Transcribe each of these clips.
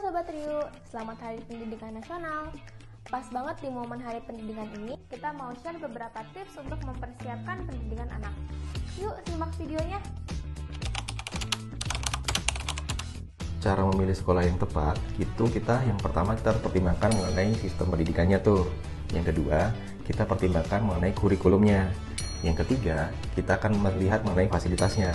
Sobat Riu, selamat Hari Pendidikan Nasional. Pas banget di momen Hari Pendidikan ini, kita mau share beberapa tips untuk mempersiapkan pendidikan anak. Yuk simak videonya. Cara memilih sekolah yang tepat, itu yang pertama kita harus pertimbangkan mengenai sistem pendidikannya tuh. Yang kedua, kita pertimbangkan mengenai kurikulumnya. Yang ketiga, kita akan melihat mengenai fasilitasnya.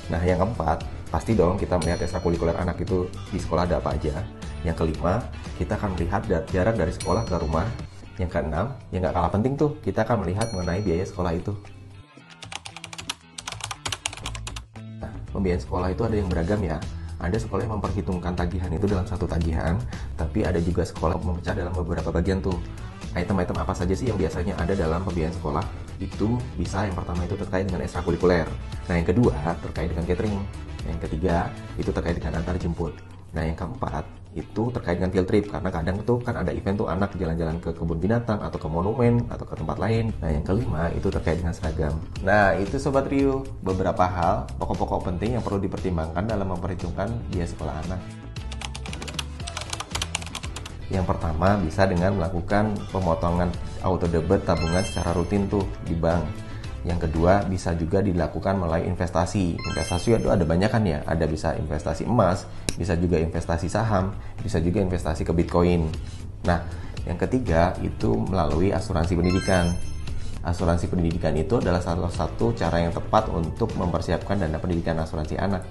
Nah, yang keempat, pasti dong kita melihat ekstrakurikuler anak itu di sekolah ada apa aja. Yang kelima, kita akan melihat jarak dari sekolah ke rumah. Yang keenam, yang gak kalah penting tuh, kita akan melihat mengenai biaya sekolah itu. Nah, pembiayaan sekolah itu ada yang beragam ya. Ada sekolah yang memperhitungkan tagihan itu dalam satu tagihan, tapi ada juga sekolah memecah dalam beberapa bagian tuh. Item-item apa saja sih yang biasanya ada dalam pembiayaan sekolah? Itu bisa yang pertama itu terkait dengan ekstrakurikuler. Nah, yang kedua terkait dengan catering. Yang ketiga itu terkait dengan antar jemput. Nah, yang keempat itu terkait dengan field trip, karena kadang tuh kan ada event tuh anak jalan-jalan ke kebun binatang atau ke monumen atau ke tempat lain. Nah, yang kelima itu terkait dengan seragam. Nah, itu Sobat Riu, beberapa hal pokok-pokok penting yang perlu dipertimbangkan dalam memperhitungkan biaya sekolah anak. Yang pertama bisa dengan melakukan pemotongan auto debit tabungan secara rutin tuh di bank. Yang kedua bisa juga dilakukan melalui investasi. Investasi itu ada banyak kan ya, ada bisa investasi emas, bisa juga investasi saham, bisa juga investasi ke Bitcoin. Nah, yang ketiga itu melalui asuransi pendidikan. Asuransi pendidikan itu adalah salah satu cara yang tepat untuk mempersiapkan dana pendidikan asuransi anak.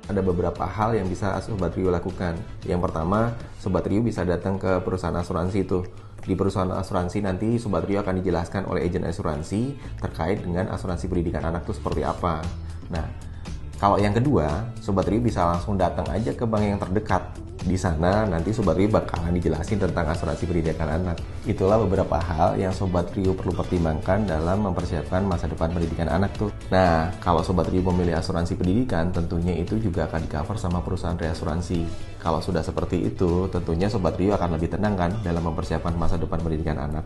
Ada beberapa hal yang bisa Sobat Riu lakukan. Yang pertama, Sobat Riu bisa datang ke perusahaan asuransi itu. Di perusahaan asuransi nanti Sobat Riu akan dijelaskan oleh agen asuransi terkait dengan asuransi pendidikan anak itu seperti apa. Nah, kalau yang kedua, Sobat Riu bisa langsung datang aja ke bank yang terdekat. Di sana nanti Sobat Riu bakalan dijelasin tentang asuransi pendidikan anak. Itulah beberapa hal yang Sobat Riu perlu pertimbangkan dalam mempersiapkan masa depan pendidikan anak tuh. Nah, kalau Sobat Riu memilih asuransi pendidikan, tentunya itu juga akan di-cover sama perusahaan reasuransi. Kalau sudah seperti itu, tentunya Sobat Riu akan lebih tenang kan dalam mempersiapkan masa depan pendidikan anak.